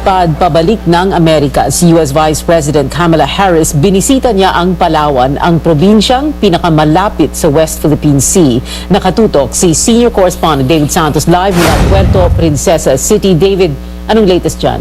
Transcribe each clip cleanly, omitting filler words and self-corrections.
lumilipad pabalik ng Amerika si US Vice President Kamala Harris, binisita niya ang Palawan, ang probinsyang pinakamalapit sa West Philippine Sea. Nakatutok si Senior Correspondent David Santos live mula Puerto Princesa City. David, anong latest dyan?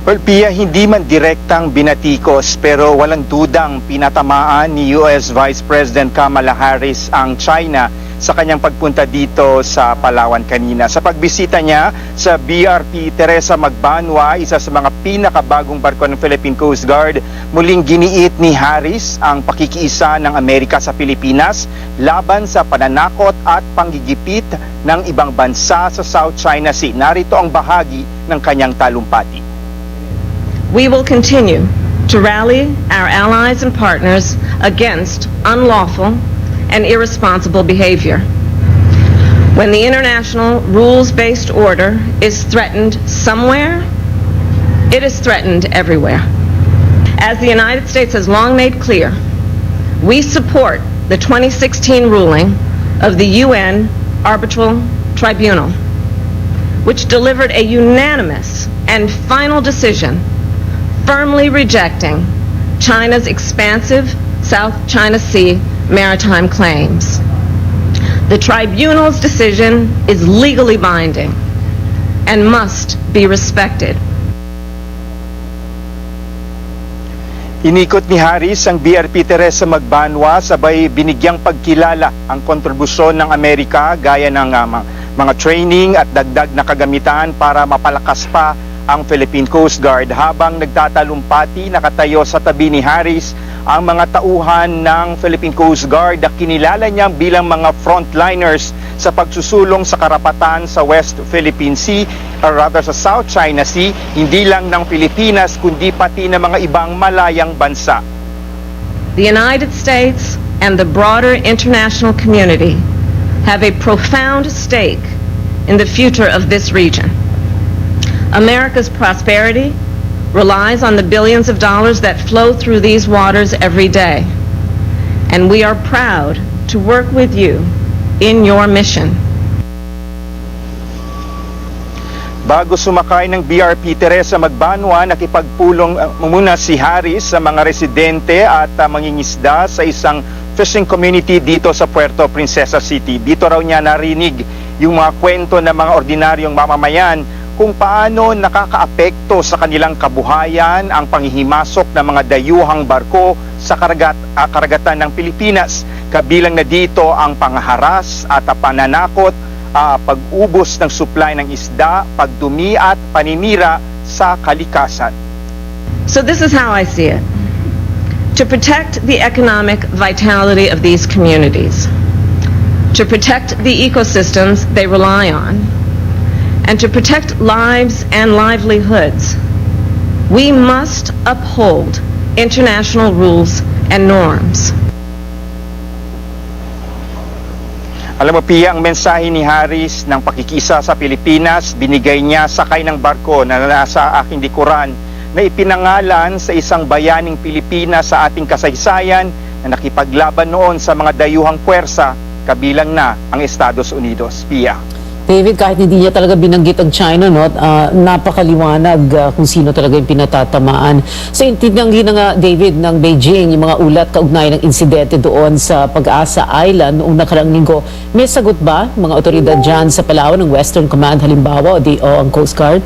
Well, Pia, hindi man direktang binatikos pero walang dudang pinatamaan ni US Vice President Kamala Harris ang China sa kanyang pagpunta dito sa Palawan kanina. Sa pagbisita niya sa BRP Teresa Magbanwa, isa sa mga pinakabagong barko ng Philippine Coast Guard, muling giniit ni Harris ang pakikiisa ng Amerika sa Pilipinas laban sa pananakot at panggigipit ng ibang bansa sa South China Sea. Narito ang bahagi ng kanyang talumpati. We will continue to rally our allies and partners against unlawful and irresponsible behavior. When the international rules-based order is threatened somewhere, it is threatened everywhere. As the United States has long made clear, we support the 2016 ruling of the UN Arbitral Tribunal, which delivered a unanimous and final decision firmly rejecting China's expansive South China Sea maritime claims. The tribunal's decision is legally binding and must be respected. Inikot ni Harris ang BRP Teresa Magbanwa, sabay binigyang pagkilala ang kontribusyon ng Amerika gaya ng mga training at dagdag na kagamitan para mapalakas pa ang Philippine Coast Guard. Habang nagtatalumpati, nakatayo sa tabi ni Harris ang mga tauhan ng Philippine Coast Guard na kinilala niya bilang mga frontliners sa pagsusulong sa karapatan sa West Philippine Sea, or rather sa South China Sea, hindi lang ng Pilipinas kundi pati ng mga ibang malayang bansa. The United States and the broader international community have a profound stake in the future of this region. America's prosperity relies on the billions of dollars that flow through these waters every day. And we are proud to work with you in your mission. Bago sumakay ng BRP Teresa Magbanwa, nakipagpulong muna si Harris sa mga residente at mangingisda sa isang fishing community dito sa Puerto Princesa City. Dito raw niya narinig yung mga kwento ng mga ordinaryong mamamayan kung paano nakakaapekto sa kanilang kabuhayan ang panghihimasok ng mga dayuhang barko sa karagatan ng Pilipinas. Kabilang na dito ang pangharas at pananakot, pag-ubos ng supply ng isda, pagdumi at paninira sa kalikasan. So this is how I see it. To protect the economic vitality of these communities, to protect the ecosystems they rely on, and to protect lives and livelihoods, we must uphold international rules and norms. Alam mo, Pia, ang mensahe ni Harris ng pakikisa sa Pilipinas, binigay niya sakay ng barko na nasa aking likuran na ipinangalan sa isang bayaning Pilipinas sa ating kasaysayan na nakipaglaban noon sa mga dayuhang puwersa, kabilang na ang Estados Unidos. Pia. David, kahit hindi niya talaga binanggit ang China, no, napakaliwanag kung sino talaga yung pinatatamaan. So, tinanggi na nga, David, ng Beijing, yung mga ulat kaugnay ng insidente doon sa Pag-asa Island noong nakaraang linggo. May sagot ba mga otoridad dyan sa Palawan ng Western Command, halimbawa, o ang Coast Guard?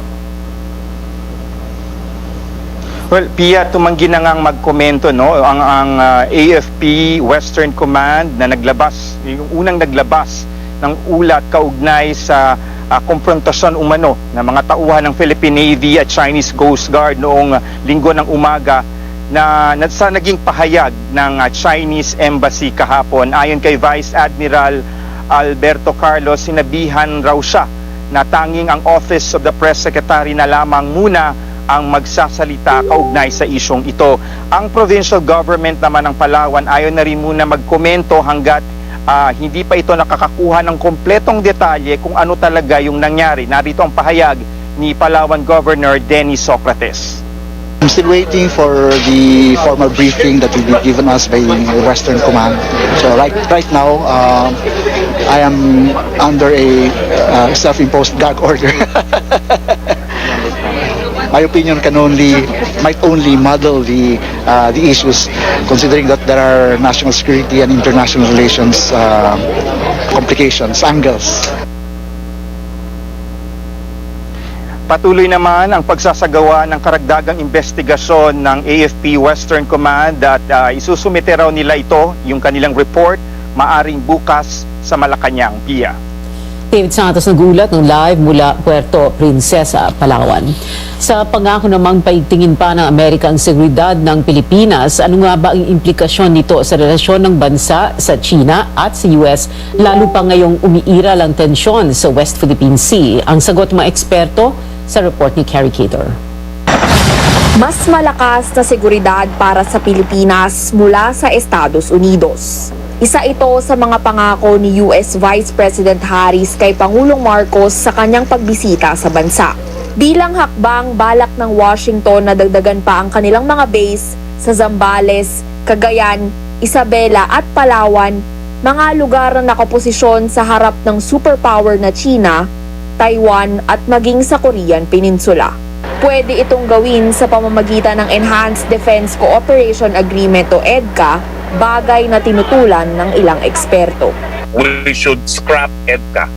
Well, Pia, tumanggi na ngang magkomento, no? Ang AFP Western Command na naglabas, yung unang naglabas ng ulat kaugnay sa konfrontasyon umano ng mga tauhan ng Philippine Navy at Chinese Coast Guard noong linggo ng umaga na sa naging pahayag ng Chinese Embassy kahapon. Ayon kay Vice Admiral Alberto Carlos, sinabihan raw siya na tanging ang Office of the Press Secretary na lamang muna ang magsasalita kaugnay sa isyong ito. Ang provincial government naman ng Palawan ayaw na rin muna magkomento hanggat hindi pa ito nakakakuha ng kompletong detalye kung ano talaga yung nangyari. Narito ang pahayag ni Palawan Governor Dennis Socrates. I'm still waiting for the formal briefing that will be given us by Western Command. So right now, I am under a self-imposed gag order. My opinion might only muddle the issues, considering that there are national security and international relations complications, angles. Patuloy naman ang pagsasagawa ng karagdagang investigasyon ng AFP Western Command at isusumite raw nila ito, yung kanilang report, maaring bukas sa Malacanang, Pia. David Santos nagulat ng live mula Puerto Princesa, Palawan. Sa pangako namang paigtingin pa ng Amerika ang seguridad ng Pilipinas, ano nga ba ang implikasyon nito sa relasyon ng bansa sa China at sa US, lalo pa ngayong umiiral ang tensyon sa West Philippine Sea? Ang sagot ng mga eksperto sa report ni Carrie Cator. Mas malakas na seguridad para sa Pilipinas mula sa Estados Unidos. Isa ito sa mga pangako ni US Vice President Harris kay Pangulong Marcos sa kanyang pagbisita sa bansa. Bilang hakbang, balak ng Washington na dagdagan pa ang kanilang mga base sa Zambales, Cagayan, Isabela at Palawan, mga lugar na nakaposisyon sa harap ng superpower na China, Taiwan at maging sa Korean Peninsula. Pwede itong gawin sa pamamagitan ng Enhanced Defense Cooperation Agreement o EDCA, bagay na tinutulan ng ilang eksperto. We should scrap EDCA.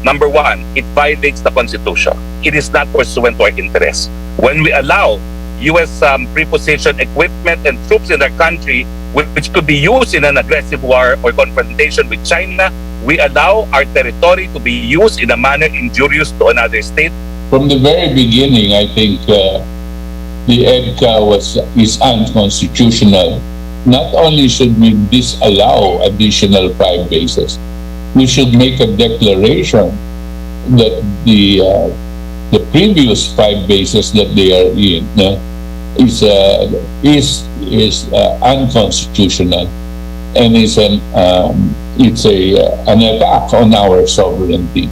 Number one, it violates the Constitution. It is not pursuant to our interests. When we allow U.S. preposition equipment and troops in our country, which could be used in an aggressive war or confrontation with China, we allow our territory to be used in a manner injurious to another state. From the very beginning, I think the EDCA is unconstitutional. Not only should we disallow additional 5 bases, we should make a declaration that the previous 5 bases that they are in is unconstitutional and is an attack on our sovereignty.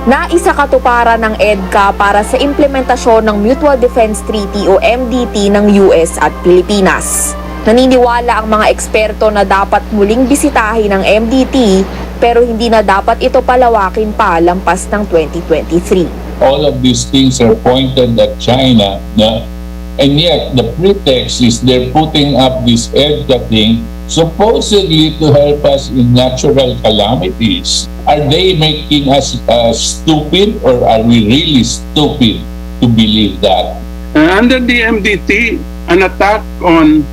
Naisakatuparan ng EDCA para sa implementasyon ng Mutual Defense Treaty o MDT ng US at Pilipinas. Naniniwala ang mga eksperto na dapat muling bisitahin ang MDT pero hindi na dapat ito palawakin pa lampas ng 2023. All of these things are pointed at China, and yet the pretext is they're putting up this EDCA thing supposedly to help us in natural calamities. Are they making us stupid, or are we really stupid to believe that? Under the MDT, an attack on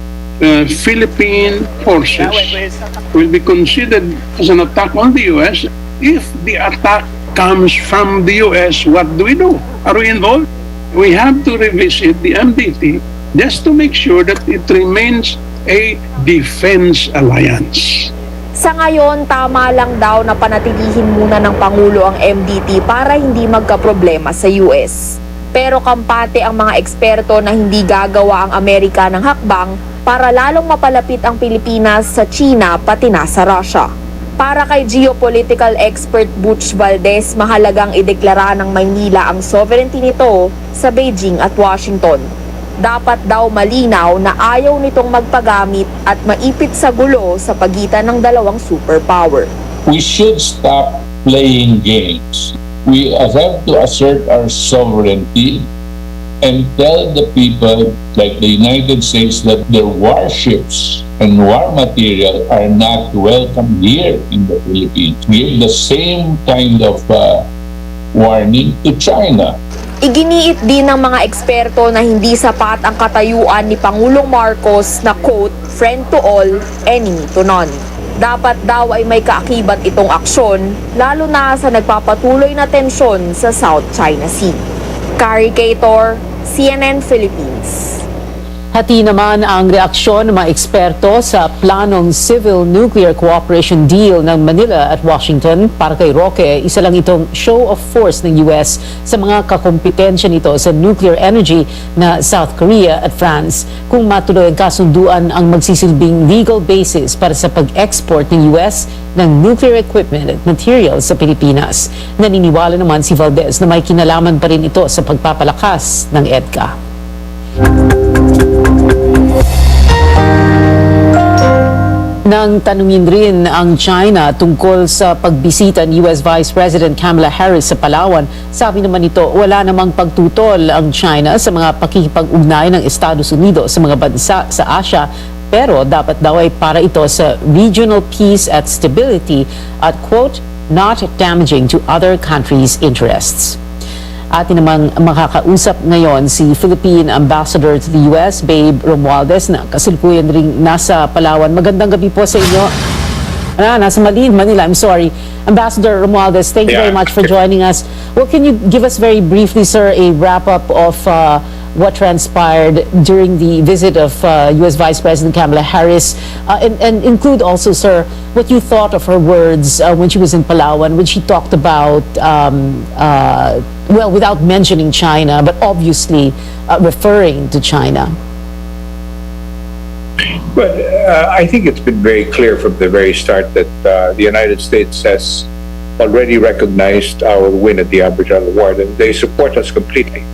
Philippine forces will be considered as an attack on the U.S. If the attack comes from the U.S., what do? Are we involved? We have to revisit the MDT just to make sure that it remains a defense alliance. Sa ngayon, tama lang daw na panatilihin muna ng Pangulo ang MDT para hindi magkaproblema sa US. Pero kampante ang mga eksperto na hindi gagawa ang Amerika ng hakbang para lalong mapalapit ang Pilipinas sa China pati na sa Russia. Para kay geopolitical expert Butch Valdez, mahalagang ideklara ng Maynila ang sovereignty nito sa Beijing at Washington. Dapat daw malinaw na ayaw nitong magpagamit at maipit sa gulo sa pagitan ng dalawang superpower. We should stop playing games. We have to assert our sovereignty and tell the people, like the United States, that their warships and war material are not welcome here in the Philippines. Give the same kind of warning to China. Iginiit din ng mga eksperto na hindi sapat ang katayuan ni Pangulong Marcos na quote, friend to all, enemy to none. Dapat daw ay may kaakibat itong aksyon, lalo na sa nagpapatuloy na tensyon sa South China Sea. Carrie Cator, CNN Philippines. Hati naman ang reaksyon ng mga eksperto sa planong Civil Nuclear Cooperation Deal ng Manila at Washington. Para kay Roque, isa lang itong show of force ng US sa mga kakompetensya nito sa nuclear energy na South Korea at France. Kung matuloy ang kasunduan ang magsisilbing legal basis para sa pag-export ng US ng nuclear equipment at materials sa Pilipinas. Naniniwala naman si Valdez na may kinalaman pa rin ito sa pagpapalakas ng EDCA. Nang tanungin rin ang China tungkol sa pagbisita ni US Vice President Kamala Harris sa Palawan, sabi naman nito wala namang pagtutol ang China sa mga pakikipag-ugnay ng Estados Unidos sa mga bansa sa Asia, pero dapat daw ay para ito sa regional peace at stability at quote, not damaging to other countries' interests. Atin namang makakausap ngayon si Philippine Ambassador to the US, Babe Romualdez, na kasalukuyan ring nasa Palawan. Magandang gabi po sa inyo. Nasa Manila, I'm sorry. Ambassador Romualdez, thank you very much for joining us. Well, can you give us very briefly, sir, a wrap-up of what transpired during the visit of US Vice President Kamala Harris, and include also, sir, what you thought of her words when she was in Palawan, when she talked about, well, without mentioning China, but obviously referring to China. Well, I think it's been very clear from the very start that the United States has already recognized our win at the Arbitral Award, and they support us completely.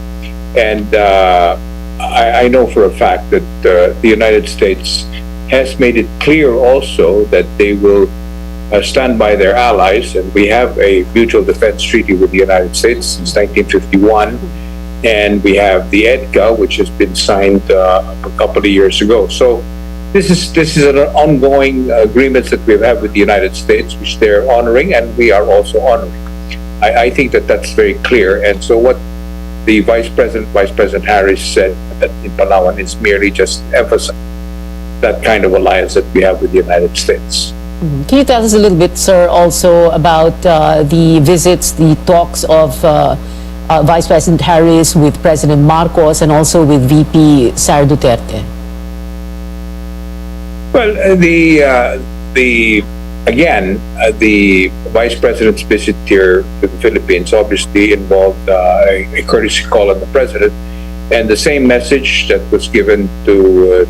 And I know for a fact that the United States has made it clear also that they will stand by their allies, and we have a mutual defense treaty with the United States since 1951, and we have the EDCA, which has been signed a couple of years ago. So this is an ongoing agreements that we have with the United States, which they're honoring, and we are also honoring. I think that that's very clear, and so what the Vice President Harris said that in Palawan is merely just emphasizing that kind of alliance that we have with the United States. Can you tell us a little bit, sir, also about the visits, the talks of Vice President Harris with President Marcos and also with VP Sara Duterte? Well, the Vice President's visit here to the Philippines obviously involved a courtesy call on the President, and the same message that was given to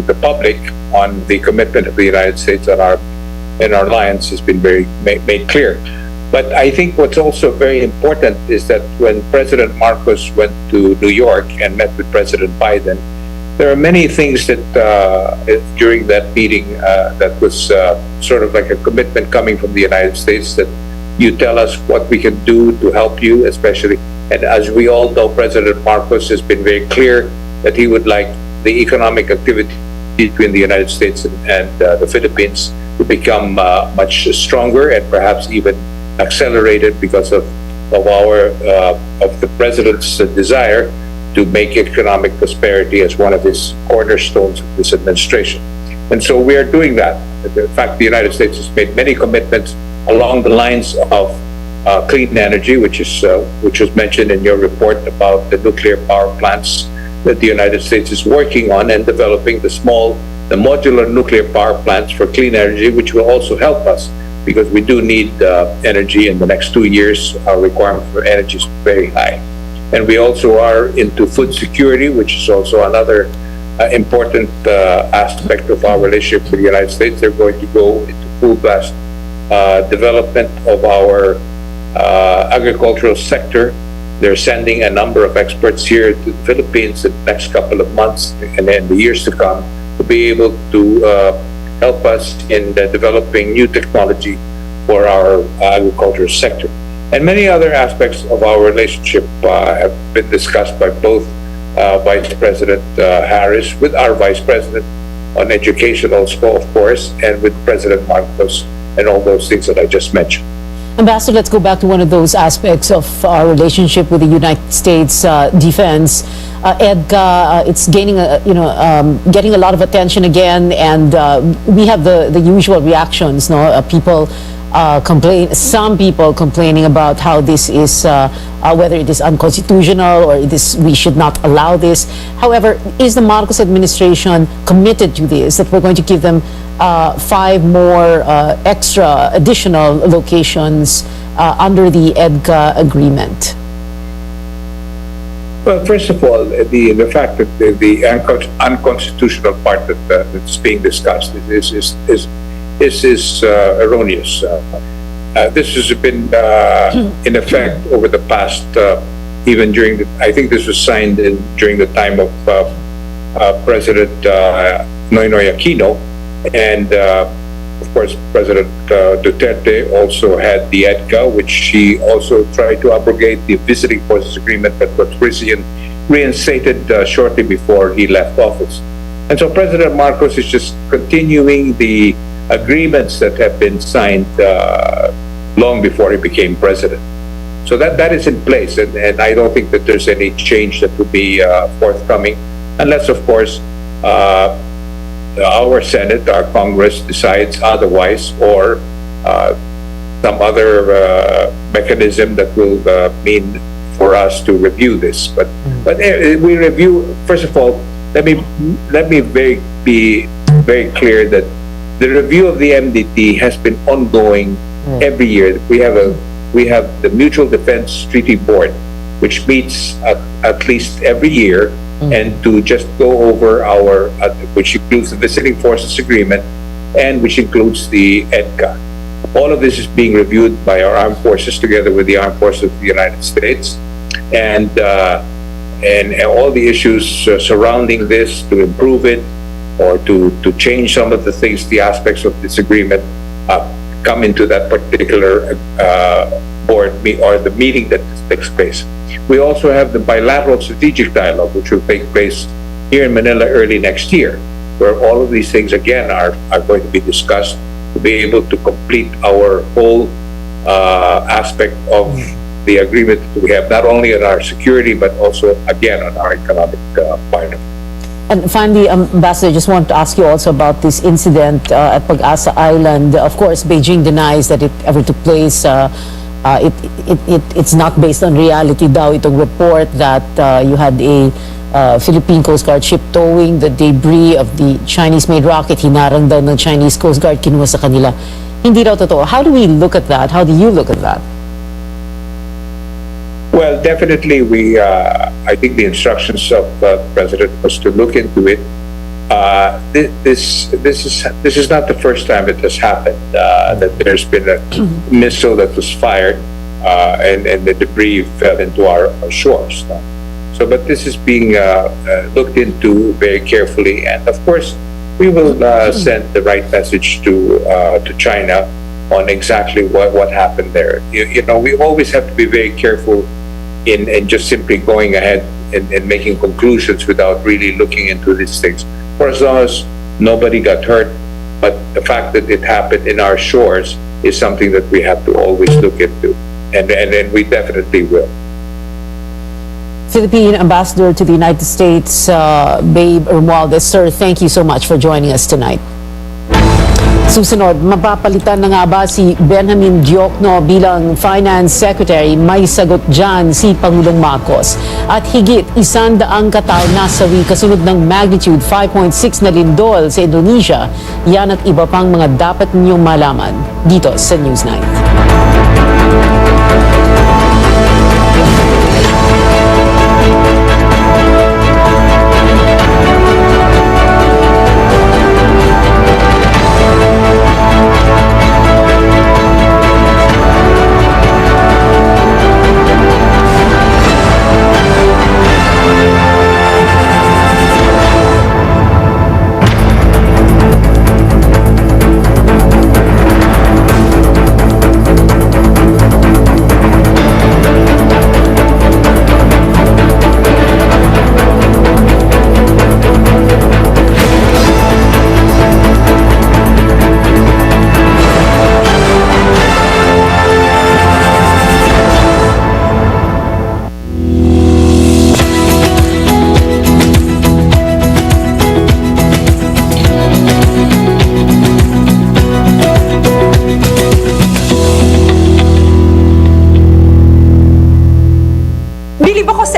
the public on the commitment of the United States and our alliance has been very made clear. But I think what's also very important is that when President Marcos went to New York and met with President Biden, there are many things that during that meeting that was sort of like a commitment coming from the United States that you tell us what we can do to help you, especially. And as we all know, President Marcos has been very clear that he would like the economic activity between the United States and the Philippines to become much stronger and perhaps even accelerated because of the President's desire to make economic prosperity as one of his cornerstones of this administration. And so we are doing that. In fact, the United States has made many commitments along the lines of clean energy, which was mentioned in your report about the nuclear power plants that the United States is working on and developing the modular nuclear power plants for clean energy, which will also help us because we do need energy in the next 2 years. Our requirement for energy is very high. And we also are into food security, which is also another important aspect of our relationship with the United States. They're going to go into full-blast development of our agricultural sector. They're sending a number of experts here to the Philippines in the next couple of months and in the years to come to be able to help us in developing new technology for our agricultural sector. And many other aspects of our relationship have been discussed by both Vice President Harris with our Vice President on education also, of course, and with President Marcos and all those things that I just mentioned. Ambassador, let's go back to one of those aspects of our relationship with the United States defense. EDCA, it's gaining getting a lot of attention again, and we have the usual reactions. People some people complaining about how this is whether it is unconstitutional or we should not allow this. However, is the Marcos administration committed to this, that we're going to give them 5 more additional locations under the EDCA agreement? Well, first of all, the fact that the unconstitutional part that's being discussed is erroneous. This has been in effect over the past, even during I think this was signed during the time of President Noynoy Aquino, and of course, President Duterte also had the EDCA, which she also tried to abrogate the visiting forces agreement that was reinstated shortly before he left office. And so President Marcos is just continuing the agreements that have been signed long before he became president. So that is in place, and I don't think that there's any change that will be forthcoming, unless, of course, our Senate, our Congress decides otherwise, or some other mechanism that will mean for us to review this. But we review. First of all, let me be very clear that the review of the MDT has been ongoing every year. We have the Mutual Defense Treaty Board, which meets at least every year, and to just go over our, which includes the Visiting Forces Agreement, and which includes the EDCA. All of this is being reviewed by our armed forces together with the armed forces of the United States, and all the issues surrounding this to improve it or to change some of the things, the aspects of this agreement, come into that particular board or the meeting that takes place. We also have the bilateral strategic dialogue, which will take place here in Manila early next year, where all of these things again are going to be discussed to be able to complete our whole aspect of the agreement that we have, not only on our security, but also again on our economic part. And finally, Ambassador, I just want to ask you also about this incident at Pag-asa Island. Of course, Beijing denies that it ever took place. It's not based on reality daw itong report that you had a Philippine Coast Guard ship towing the debris of the Chinese-made rocket. Hinarang daw ng Chinese Coast Guard, kinuha sa kanila. Hindi daw totoo. How do we look at that? How do you look at that? Well, definitely, I think the instructions of the president was to look into it. This is not the first time it has happened, that there's been a missile that was fired and the debris fell into our shores. So, but this is being looked into very carefully, and of course, we will send the right message to China on exactly what happened there. You know, we always have to be very careful in just simply going ahead and making conclusions without really looking into these things. For as long as nobody got hurt, but the fact that it happened in our shores is something that we have to always look into, and we definitely will. Philippine Ambassador to the United States, Babe Romualdez. Sir, thank you so much for joining us tonight. Susunod, mapapalitan na nga ba si Benjamin Diokno bilang Finance Secretary? May sagot dyan si Pangulong Marcos. At higit 100 katao nasawi kasunod ng magnitude 5.6 na lindol sa Indonesia. Yan at iba pang mga dapat ninyong malaman dito sa Newsnight.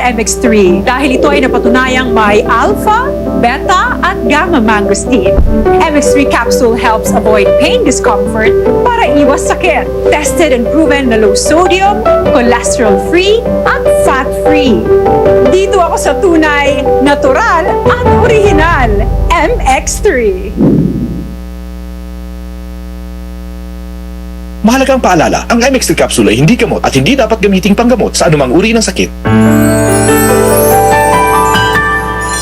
MX3 dahil ito ay napatunayang may alpha, beta at gamma mangosteen. MX3 capsule helps avoid pain, discomfort para iwas sakit. Tested and proven na low sodium, cholesterol-free at fat-free. Dito ako sa tunay, natural at original. MX3. Mahalagang paalala, ang MX3 capsule ay hindi gamot at hindi dapat gamiting panggamot sa anumang uri ng sakit.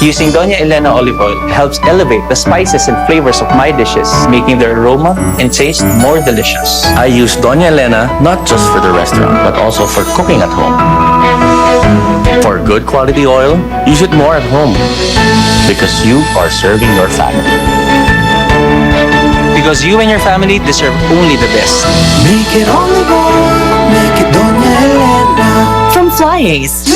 Using Doña Elena olive oil helps elevate the spices and flavors of my dishes, making their aroma and taste more delicious. I use Doña Elena not just for the restaurant, but also for cooking at home. For good quality oil, use it more at home because you are serving your family. Because you and your family deserve only the best. Make it olive oil, make it Doña Elena. From Fly's.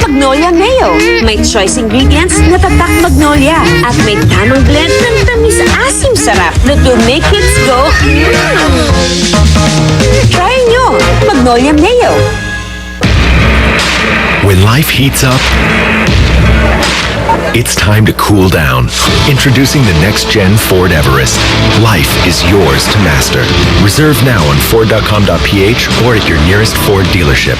Magnolia Mayo. May choice ingredients na tatak Magnolia. At may tamang blend ng tamis-asim sarap na to make it go. Try nyo, Magnolia Mayo. When life heats up, it's time to cool down. Introducing the next-gen Ford Everest. Life is yours to master. Reserve now on Ford.com.ph or at your nearest Ford dealership.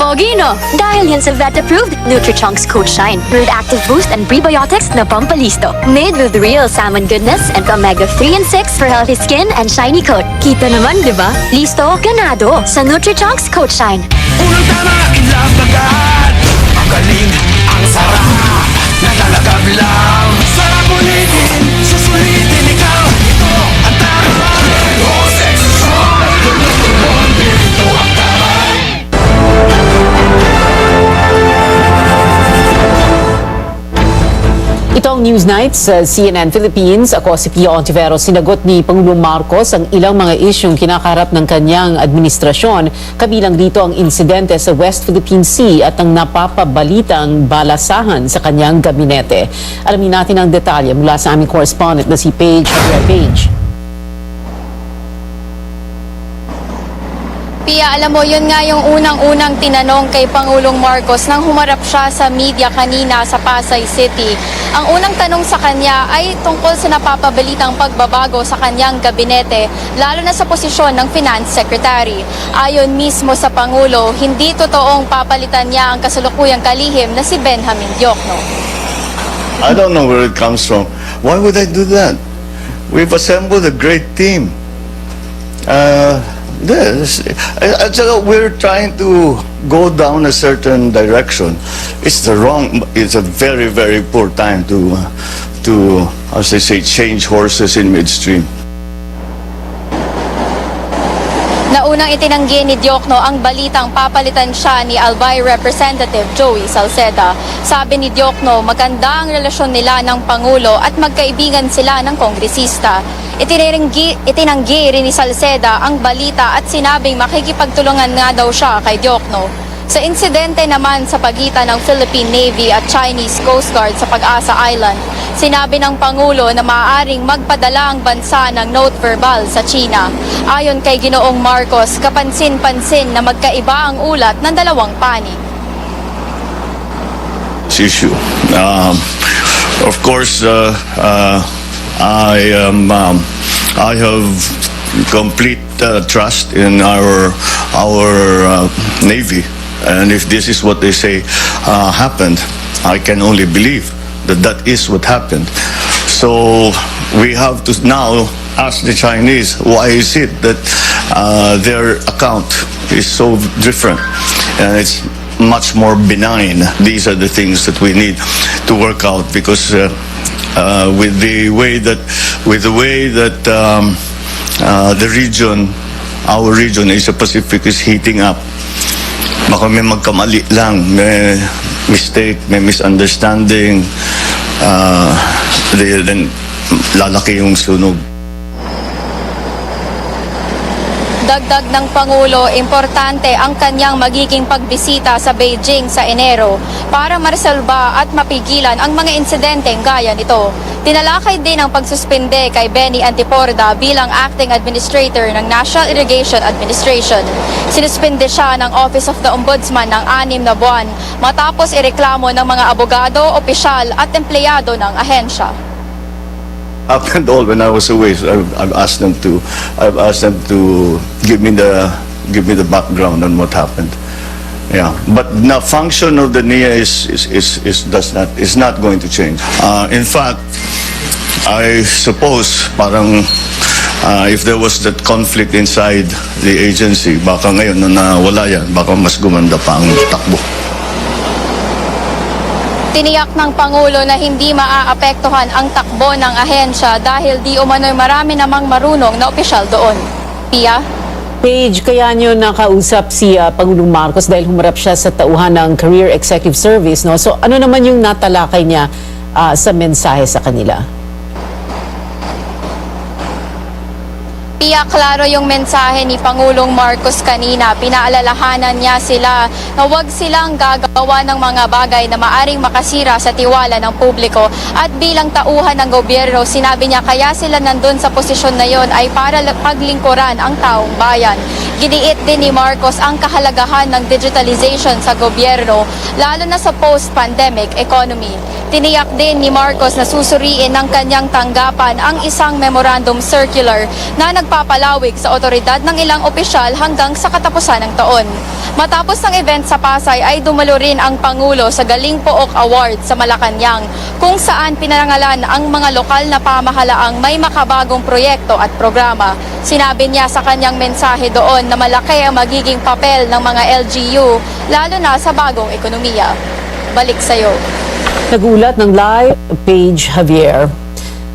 Pogino! Dahil yan sa vet-approved Nutri-Chunks Coat Shine with active boost and prebiotics na pampalisto. Made with real salmon goodness and omega-3 and 6 for healthy skin and shiny coat. Kita naman, di ba? Listo, ganado sa Nutri-Chunks Coat Shine. Unang tama, inlove agad. Ang galing, ang sarap. Nagalagab lang. Sarap ulitin, susulitin ikaw. Ito ang tama. Oh, sexy song. Ito ang tama. Ito ang News Nights sa CNN Philippines. Ako si Pia Ontivero. Sinagot ni Pangulong Marcos ang ilang mga isyong kinakaharap ng kanyang administrasyon. Kabilang dito ang insidente sa West Philippine Sea at ang napapabalitang balasahan sa kanyang gabinete. Alamin natin ang detalye mula sa aming correspondent na si Paige. Paige. Pia, alam mo, yun nga yung unang-unang tinanong kay Pangulong Marcos nang humarap siya sa media kanina sa Pasay City. Ang unang tanong sa kanya ay tungkol sa napapabalitang pagbabago sa kanyang gabinete, lalo na sa posisyon ng Finance Secretary. Ayon mismo sa Pangulo, hindi totoong papalitan niya ang kasalukuyang kalihim na si Benjamin Diokno. I don't know where it comes from. Why would I do that? We've assembled a great team. We're trying to go down a certain direction. It's a very, very poor time to as they say, change horses in midstream. Naunang itinanggi ni Diokno ang balitang papalitan siya ni Albay Representative Joey Salceda. Sabi ni Diokno, maganda ang relasyon nila ng Pangulo at magkaibigan sila ng kongresista. Itinanggi rin ni Salceda ang balita at sinabing makikipagtulungan nga daw siya kay Diokno. Sa insidente naman sa pagitan ng Philippine Navy at Chinese Coast Guard sa Pag-asa Island, sinabi ng Pangulo na maaaring magpadala ang bansa ng note verbal sa China. Ayon kay Ginoong Marcos, kapansin-pansin na magkaiba ang ulat ng dalawang panig. Issue. Of course, I have complete trust in our Navy. And if this is what they say happened, I can only believe that that is what happened. So we have to now ask the Chinese, why is it that their account is so different and it's much more benign? These are the things that we need to work out because with the way that the region, our region, Asia Pacific, is heating up. Baka may magkamali lang, may mistake, may misunderstanding, then lalaki yung sunog. Dagdag ng Pangulo, importante ang kanyang magiging pagbisita sa Beijing sa Enero para maresolba at mapigilan ang mga insidenteng gaya nito. Tinalakay din ang pagsuspende kay Benny Antiporda bilang Acting Administrator ng National Irrigation Administration. Sinuspende siya ng Office of the Ombudsman ng 6 na buwan matapos ireklamo ng mga abogado, opisyal at empleyado ng ahensya. Happened all when I was away. So I've asked them to give me the background on what happened. Yeah, but the function of the NIA is not going to change. In fact, I suppose parang if there was that conflict inside the agency, baka ngayon na nawala yan, baka mas gumanda pa ang takbo. Tiniyak ng Pangulo na hindi maaapektuhan ang takbo ng ahensya dahil di umano'y marami namang marunong na opisyal doon. Pia? Paige, kaya nyo nakausap si Pangulong Marcos dahil humarap siya sa tauhan ng Career Executive Service, no? So ano naman yung natalakay niya sa mensahe sa kanila? Pia, klaro yung mensahe ni Pangulong Marcos kanina. Pinaalalahanan niya sila na huwag silang gagawa ng mga bagay na maaring makasira sa tiwala ng publiko. At bilang tauhan ng gobyerno, sinabi niya kaya sila nandun sa posisyon na yon ay para paglingkuran ang taong bayan. Giniit din ni Marcos ang kahalagahan ng digitalization sa gobyerno, lalo na sa post-pandemic economy. Tiniyak din ni Marcos na susuriin ng kanyang tanggapan ang isang memorandum circular na nagpapalawig sa otoridad ng ilang opisyal hanggang sa katapusan ng taon. Matapos ng event sa Pasay ay dumalo rin ang Pangulo sa Galing Pook Award sa Malacanang, kung saan pinarangalan ang mga lokal na pamahalaang may makabagong proyekto at programa. Sinabi niya sa kanyang mensahe doon na malaki ang magiging papel ng mga LGU, lalo na sa bagong ekonomiya. Balik sa'yo. Nag-ulat ng live, Paige Javier.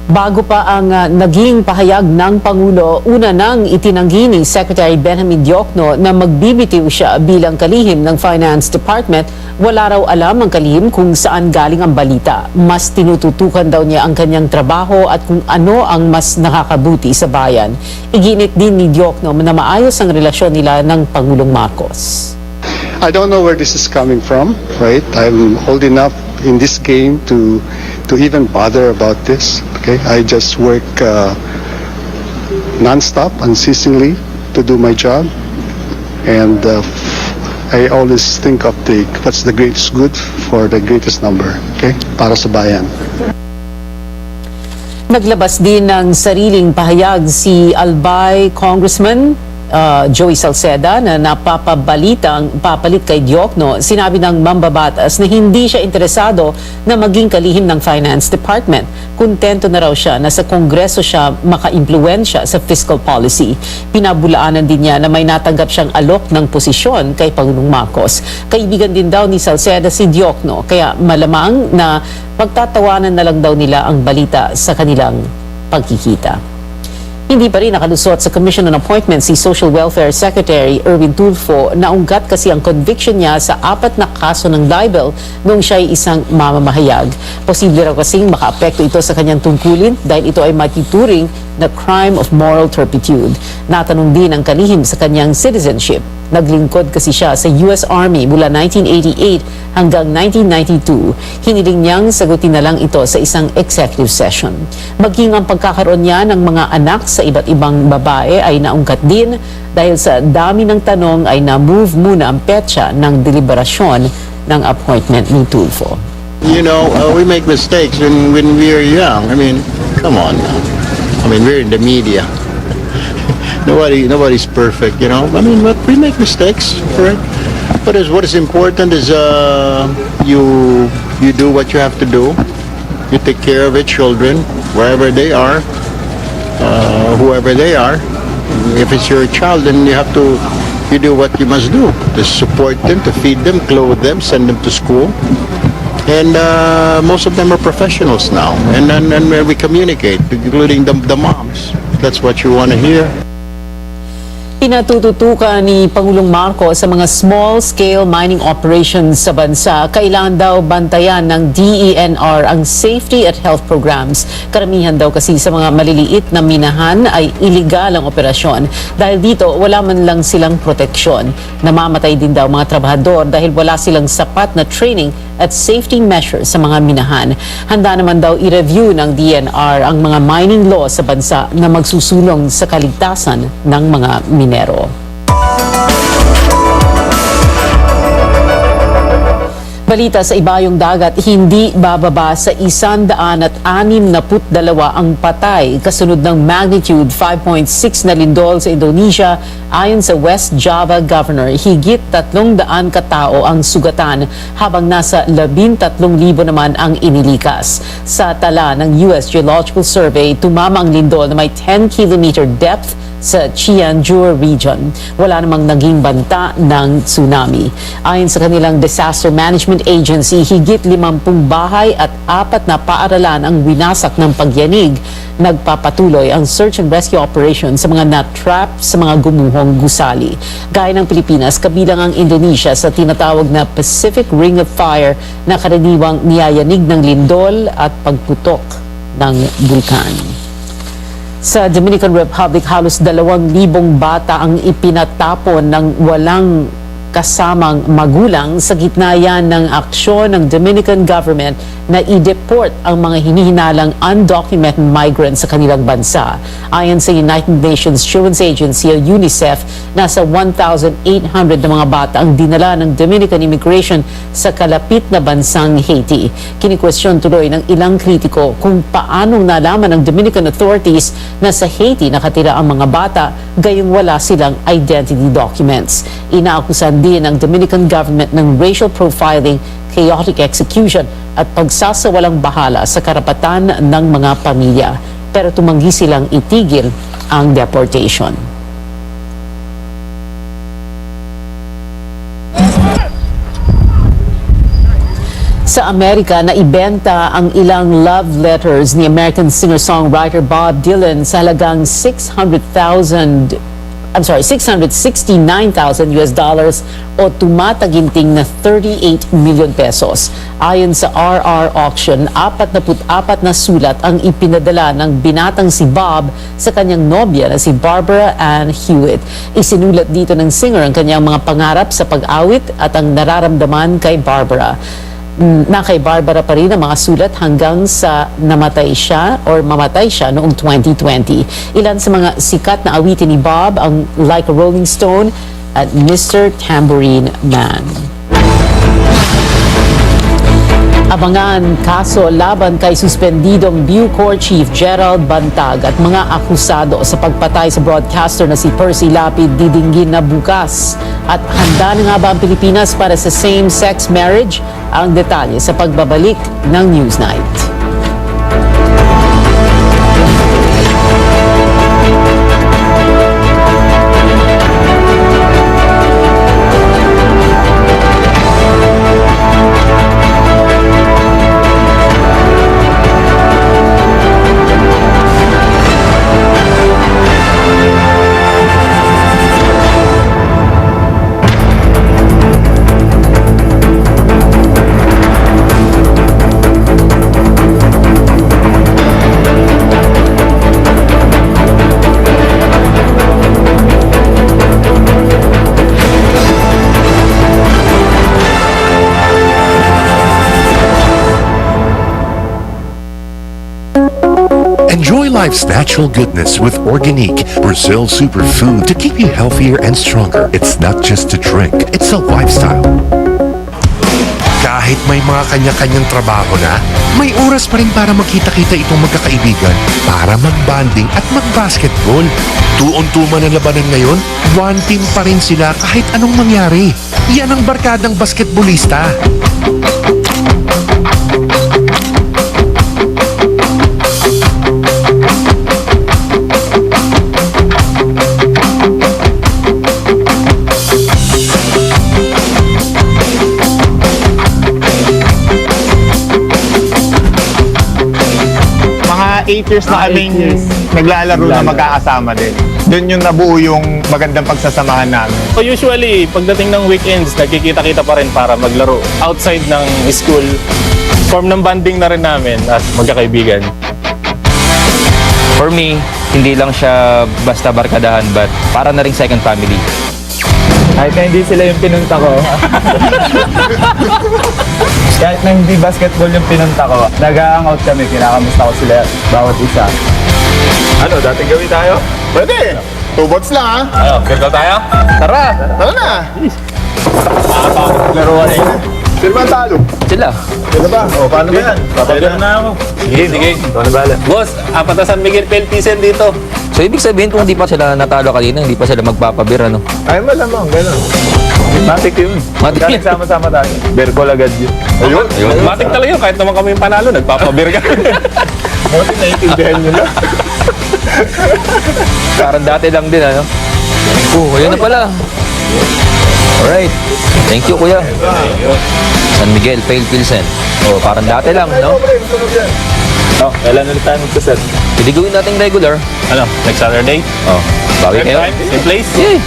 Bago pa ang naging pahayag ng Pangulo, una nang itinanggi ni Secretary Benjamin Diokno na magbibitiw siya bilang kalihim ng Finance Department. Wala raw alam ang kalihim kung saan galing ang balita. Mas tinututukan daw niya ang kanyang trabaho at kung ano ang mas nakakabuti sa bayan. Iginit din ni Diokno na maayos ang relasyon nila ng Pangulong Marcos. I don't know where this is coming from, right? I'm old enough in this game to even bother about this. Okay, I just work non-stop, unceasingly to do my job, and I always think of what's the greatest good for the greatest number. Okay, para sa bayan. Naglabas din ng sariling pahayag si Albay Congressman Joey Salceda na napapabalitang papalit kay Diokno. Sinabi ng mambabatas na hindi siya interesado na maging kalihim ng Finance Department. Kontento na raw siya na sa Kongreso siya maka-impluwensya sa fiscal policy. Pinabulaanan din niya na may natanggap siyang alok ng posisyon kay Pangulong Marcos. Kaibigan din daw ni Salceda si Diokno, kaya malamang na pagtatawanan na lang daw nila ang balita sa kanilang pagkikita. Hindi pa rin nakalusot sa Commission on Appointments si Social Welfare Secretary Erwin Tulfo. Naunggat kasi ang conviction niya sa 4 na kaso ng libel noong siya ay isang mamamahayag. Posible raw kasing makaapekto ito sa kanyang tungkulin dahil ito ay matituring na crime of moral turpitude. Natanong din ang kalihim sa kanyang citizenship. Naglingkod kasi siya sa US Army mula 1988 hanggang 1992. Hiniling niyang sagutin na lang ito sa isang executive session. Maging ang pagkakaroon niya ng mga anak sa iba't ibang babae ay naungkat din dahil sa dami ng tanong ay na-move muna ang petsa ng deliberasyon ng appointment ni Tulfo. You know, we make mistakes when we're young. I mean, come on now. I mean, we're in the media. Nobody's perfect, you know. I mean, but we make mistakes, right? But what is important is you do what you have to do. You take care of your children wherever they are, whoever they are. If it's your child, then you do what you must do to support them, to feed them, clothe them, send them to school. And most of them are professionals now, and we communicate, including the moms. That's what you want to hear. Pinatututukan ni Pangulong Marcos sa mga small-scale mining operations sa bansa. Kailangan daw bantayan ng DENR ang safety at health programs. Karamihan daw kasi sa mga maliliit na minahan ay iligal ang operasyon. Dahil dito, wala man lang silang proteksyon. Namamatay din daw mga trabahador dahil wala silang sapat na training at safety measures sa mga minahan. Handa naman daw i-review ng DENR ang mga mining law sa bansa na magsusulong sa kaligtasan ng mga minero. Balita sa ibayong dagat, hindi bababa sa 162 ang patay kasunod ng magnitude 5.6 na lindol sa Indonesia. Ayon sa West Java Governor, higit 300 katao ang sugatan habang nasa 13,000 naman ang inilikas. Sa tala ng US Geological Survey, tumama ang lindol na may 10 kilometer depth sa Cianjur region. Wala namang naging banta ng tsunami. Ayon sa kanilang Disaster Management Agency, higit 50 bahay at 4 na paaralan ang winasak ng pagyanig. Nagpapatuloy ang search and rescue operation sa mga na-trap sa mga gumuhong gusali. Gaya ng Pilipinas, kabilang ang Indonesia sa tinatawag na Pacific Ring of Fire na karaniwang niyayanig ng lindol at pagputok ng bulkan. Sa Dominican Republic, halos 2,000 bata ang ipinatapon ng walang kasamang magulang sa gitna yan ng aksyon ng Dominican government na i-deport ang mga hinihinalang undocumented migrants sa kanilang bansa. Ayon sa United Nations Children's Agency o UNICEF, nasa 1,800 na mga bata ang dinala ng Dominican immigration sa kalapit na bansang Haiti. Kinikwestiyon tuloy ng ilang kritiko kung paanong nalaman ng Dominican authorities na sa Haiti nakatira ang mga bata gayong wala silang identity documents. Inaakusan din ng Dominican government ng racial profiling, chaotic execution at pagsasawalang bahala sa karapatan ng mga pamilya. Pero tumanggi silang itigil ang deportation. Sa Amerika, naibenta ang ilang love letters ni American singer-songwriter Bob Dylan sa halagang $669,000 US dollars o tumataginting na 38 million pesos. Ayon sa RR Auction, 44 na sulat ang ipinadala ng binatang si Bob sa kanyang nobya na si Barbara Ann Hewitt. Isinulat dito ng singer ang kanyang mga pangarap sa pag-awit at ang nararamdaman kay Barbara. Na kay Barbara pa rin ang mga sulat hanggang sa mamatay siya noong 2020. Ilan sa mga sikat na awitin ni Bob ang Like a Rolling Stone at Mr. Tambourine Man. Abangan kaso laban kay suspendidong Bucor Chief Gerald Bantag at mga akusado sa pagpatay sa broadcaster na si Percy Lapid didinggin na bukas. At handa na nga ba ang Pilipinas para sa same-sex marriage? Ang detalye sa pagbabalik ng Newsnight. Enjoy life's natural goodness with Organique, Brazil superfood to keep you healthier and stronger. It's not just a drink, it's a lifestyle. Kahit may mga kanya-kanyang trabaho na, may oras pa rin para magkita-kita itong magkakaibigan para mag-banding at mag-basketball. Tuon-tuma na labanan ngayon, one team pa rin sila kahit anong mangyari. Yan ang barkadang basketballista. Mga 8 years na kaming naglalaro na magkakasama din. Doon yung nabuo yung magandang pagsasamahan namin. So usually, pagdating ng weekends, nagkikita-kita pa rin para maglaro. Outside ng school, form ng bonding na rin namin as magkakaibigan. For me, hindi lang siya basta barkadahan but para na rin second family. Kahit na hindi sila yung pinunta ko. Kahit na hindi basketball yung pinunta ko, nag-hangout kami, kinakamusta ko sila bawat isa. Ano, dating gawin tayo? Pwede! 2 bots lang ha? Ano, girl tayo? Tara! Tara na! Laruan na yun. Sino ba ang talo? Sila. Sino ba? O, paano ba yan? Papabira na ako. Sige, sige. Boss, apat na San Miguel Peltisen dito. So ibig sabihin kung hindi pa sila natalo kanina, hindi pa sila magpapabira, no? Ay, malamang, gano'n. Matik yun. Matik yun. Sama-sama tayo. Berkol agad yun. Ayun. Matik talaga yun. Kahit naman kami yung panalo, nagpapabir ka. Buti naiintindihan nyo na. Parang dati lang din, ano? Oh, ayun na pala. Alright. Thank you, kuya. San Miguel Pale Pilsen. Oh, parang dati lang, no? No, kailan ulit tayo magsaset? Hindi gawin natin regular. Ano, next Saturday? Oh, bagay Same kayo. time, same place? Yeah.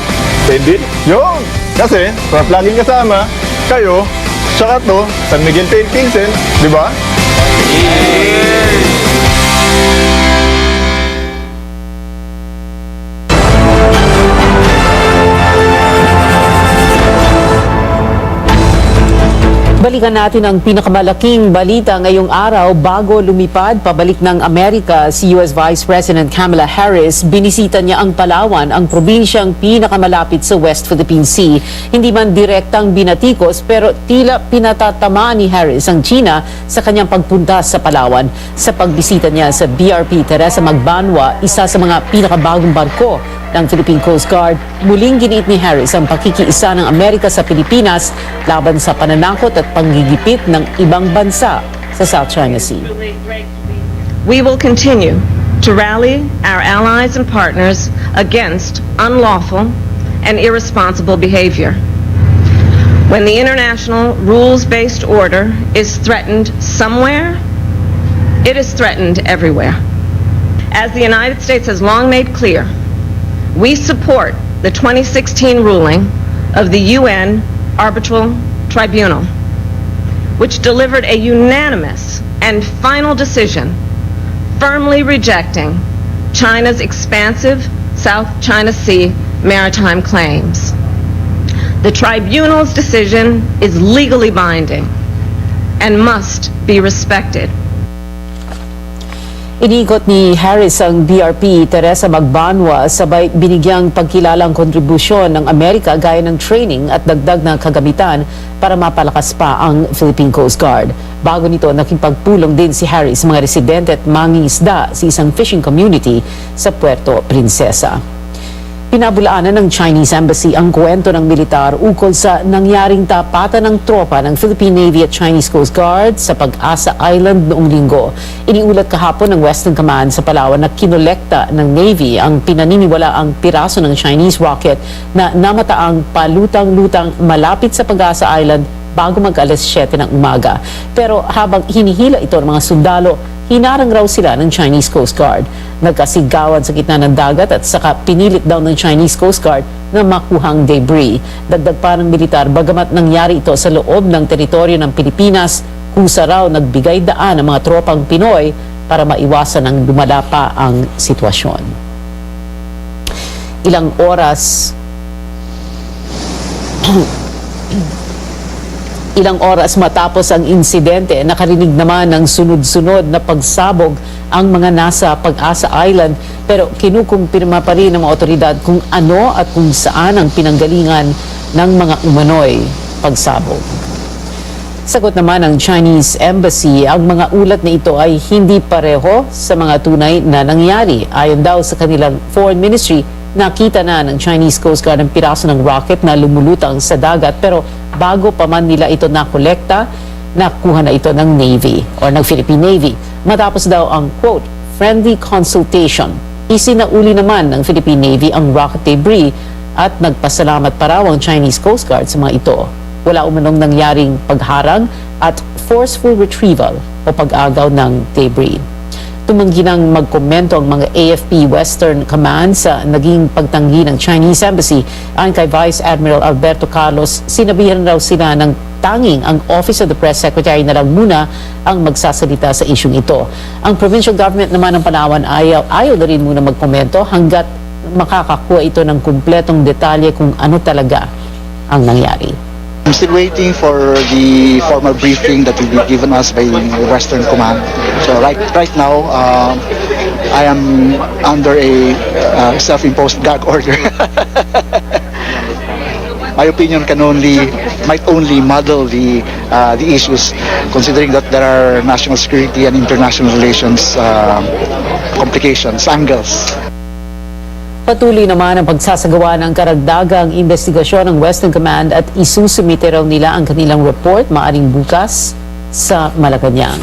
Same deal? Yun! Kasi, para laging kasama, kayo, tsaka to, San Miguel Pale Pilsen, di ba? Balikan natin ang pinakamalaking balita ngayong araw bago lumipad pabalik ng Amerika si US Vice President Kamala Harris. Binisita niya ang Palawan, ang probinsyang pinakamalapit sa West Philippine Sea. Hindi man direktang binatikos pero tila pinatatamaan ni Harris ang China sa kanyang pagpunta sa Palawan. Sa pagbisita niya sa BRP Teresa Magbanwa, isa sa mga pinakabagong barko ng Philippine Coast Guard, muling giniit ni Harris ang pakikiisa ng Amerika sa Pilipinas laban sa pananakot at panggigipit ng ibang bansa sa South China Sea. We will continue to rally our allies and partners against unlawful and irresponsible behavior. When the international rules-based order is threatened somewhere, it is threatened everywhere. As the United States has long made clear, we support the 2016 ruling of the UN Arbitral Tribunal, which delivered a unanimous and final decision firmly rejecting China's expansive South China Sea maritime claims. The tribunal's decision is legally binding and must be respected. Iniikot ni Harris ang BRP Teresa Magbanwa sabay binigyang pagkilalang kontribusyon ng Amerika gaya ng training at dagdag na kagamitan para mapalakas pa ang Philippine Coast Guard. Bago nito, nakipagpulong din si Harris sa mga residente at mangingisda sa isang fishing community sa Puerto Princesa. Pinabulaanan ng Chinese Embassy ang kwento ng militar ukol sa nangyaring tapatan ng tropa ng Philippine Navy at Chinese Coast Guard sa Pag-asa Island noong linggo. Iniulat kahapon ng Western Command sa Palawan na kinolekta ng Navy ang pinaniniwala ang piraso ng Chinese rocket na namataang palutang-lutang malapit sa Pag-asa Island bago mag-alas 7 ng umaga. Pero habang hinihila ito ng mga sundalo, hinarang raw sila ng Chinese Coast Guard. Nagkasigawan sa gitna ng dagat at saka pinilit daw ng Chinese Coast Guard na makuhang debris. Dagdag pa ng militar, bagamat nangyari ito sa loob ng teritoryo ng Pilipinas, kusa raw nagbigay daan ng mga tropang Pinoy para maiwasan ang lumala pa ang sitwasyon. Ilang oras matapos ang insidente, nakarinig naman ng sunod-sunod na pagsabog ang mga nasa Pag-asa Island, pero kinukumpirma pa rin ng mga otoridad kung ano at kung saan ang pinanggalingan ng mga umano'y pagsabog. Sagot naman ng Chinese Embassy, ang mga ulat na ito ay hindi pareho sa mga tunay na nangyari. Ayon daw sa kanilang Foreign Ministry, nakita na ng Chinese Coast Guard ang piraso ng rocket na lumulutang sa dagat, pero bago pa man nila ito nakolekta, nakuha na ito ng Navy o ng Philippine Navy. Matapos daw ang, quote, friendly consultation, isinauli naman ng Philippine Navy ang rocket debris at nagpasalamat pa raw ang Chinese Coast Guard sa mga ito. Wala umanong nangyaring pagharang at forceful retrieval o pag-agaw ng debris. Tumanggi nang magkomento ang mga AFP Western Command sa naging pagtanggi ng Chinese Embassy. Ayon kay Vice Admiral Alberto Carlos, sinabihan raw sila ng tanging ang Office of the Press Secretary na lang muna ang magsasalita sa isyung ito. Ang provincial government naman ng Palawan ayaw na rin muna magkomento hanggat makakakuha ito ng kumpletong detalye kung ano talaga ang nangyari. I'm still waiting for the formal briefing that will be given us by Western Command. So right now, I am under a self-imposed gag order. My opinion might only muddle the issues, considering that there are national security and international relations complications, angles. Patuloy naman ang pagsasagawa ng karagdagang investigasyon ng Western Command at isusumite raw nila ang kanilang report maaring bukas sa Malacanang.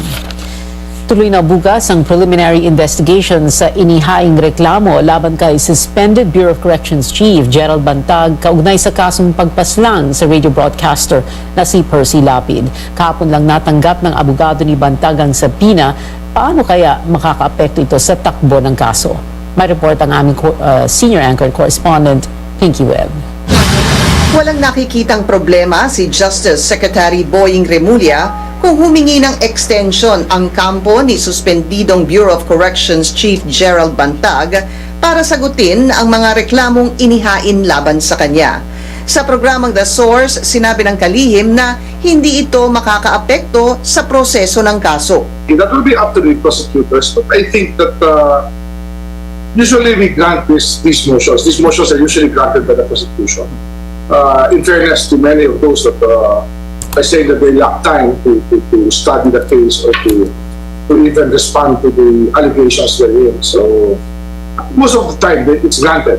Tuloy na bukas ang preliminary investigation sa inihaing reklamo laban kay suspended Bureau of Corrections Chief Gerald Bantag kaugnay sa kasong pagpaslang sa radio broadcaster na si Percy Lapid. Kahapon lang natanggap ng abogado ni Bantag ang subpoena. Paano kaya makakaapekto ito sa takbo ng kaso? May report ang aming senior anchor correspondent, Pinky Webb. Walang nakikitang problema si Justice Secretary Boying Remulla kung humingi ng extension ang kampo ni suspendidong Bureau of Corrections Chief Gerald Bantag para sagutin ang mga reklamong inihain laban sa kanya. Sa programang The Source, sinabi ng kalihim na hindi ito makakaapekto sa proseso ng kaso. That will be up to the prosecutors, but I think that usually we grant these motions. These motions are usually granted by the prosecution. In fairness to many of those that I say that they lack time to study the case or to even respond to the allegations therein. So most of the time it's granted.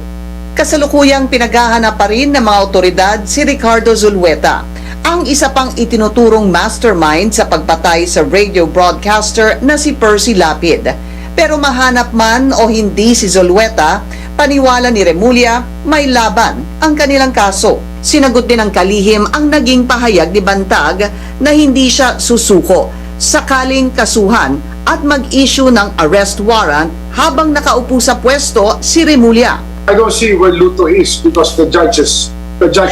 Kasalukuyang pinaghahanap pa rin ng mga otoridad si Ricardo Zulueta, ang isa pang itinuturong mastermind sa pagpatay sa radio broadcaster na si Percy Lapid. Pero mahanap man o hindi si Zulueta, paniwala ni Remulla, may laban ang kanilang kaso. Sinagot din ng kalihim ang naging pahayag ni Bantag na hindi siya susuko sakaling kasuhan at mag-issue ng arrest warrant habang nakaupo sa pwesto si Remulla. I don't see where Luto is because the judge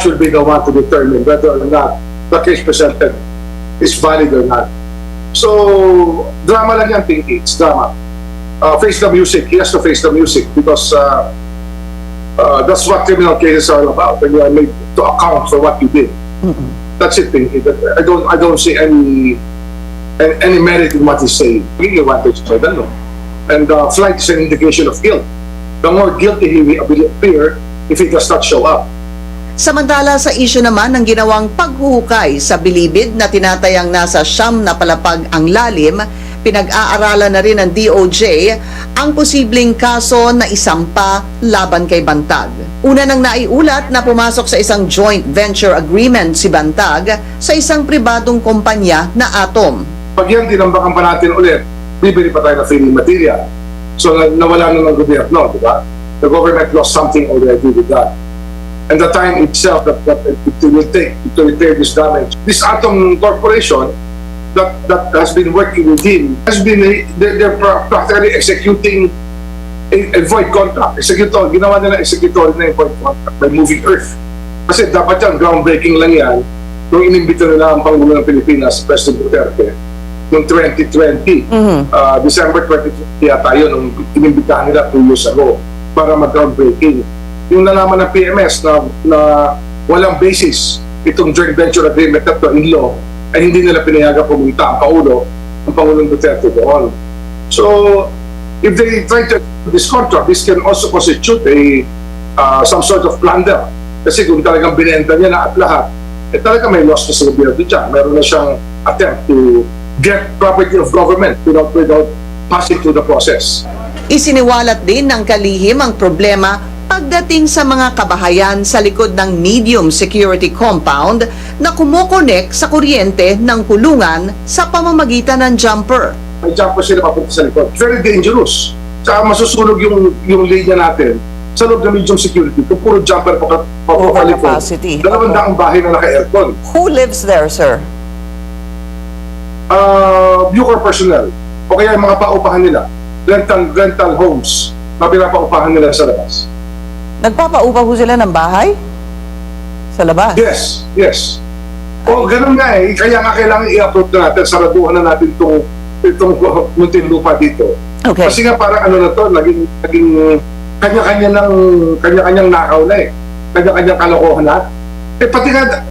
will be the one to determine whether or not the case presented is valid or not. So drama lang yan, Pinky. It's drama. Face the music. He has to face the music because that's what criminal cases are all about. When you are made to account for what you did. That's it, Pinky. I don't see any merit in what he's saying. Really advantage for them. And flight is an indication of guilt. The more guilty he will appear if he does not show up. Samantala sa isyu naman ng ginawang paghuhukay sa bilibid na tinatayang nasa 9 na palapag ang lalim, pinag-aaralan na rin ng DOJ ang posibleng kaso na isampa laban kay Bantag. Una nang naiulat na pumasok sa isang joint venture agreement si Bantag sa isang pribadong kumpanya na Atom. Pag yan tinambakan pa natin ulit, bibili pa tayo na feeding material. So nawala na ng gobyerno, di ba? The government lost something already with that. And the time itself that it will take to repair this damage. This Atom Corporation that has been working with him has been they're practically executing a void contract. Ginawa nila executory na yung void contract by moving earth. Kasi dapat yan, groundbreaking lang yan nung inimbita nila ang Pangulo ng Pilipinas, President Duterte, noong 2020. December 2020 yata yun, nung inimbitahan nila 2 years ago para mag-groundbreaking. Yung nalaman ng PMS na walang basis itong joint venture agreement na to in law, ay hindi nila pinayagan pumunta ang Pangulong Duterte doon. So, if they try to this contract, this can also constitute some sort of plunder. Kasi kung talagang binenta niya na at lahat, talaga may loss na sa gobyerno dyan. Meron na siyang attempt to get property of government without passing through the process. Isiniwalat din ng kalihim ang problema pagdating sa mga kabahayan sa likod ng medium security compound na kumukonek sa kuryente ng kulungan sa pamamagitan ng jumper. May jumper sila papunta sa likod. Very dangerous. Saka masusunog yung linya natin sa loob ng medium security. Kung puro jumper papunta likod. 200 bahay na naka-aircon. Who lives there, sir? Bucor personnel. O kaya yung mga paupahan nila. Rental homes na pinapaupahan nila sa labas. Nagpapaupa ho sila ng bahay? Sa labas? Yes. O ganun nga eh. Kaya nga kailangan i-upload na natin, saraduhan na natin itong Muntinlupa dito. Okay. Kasi nga parang ano na to, naging kanya-kanyang nakaw na eh. Kanya-kanyang kalokohan na. Pati nga,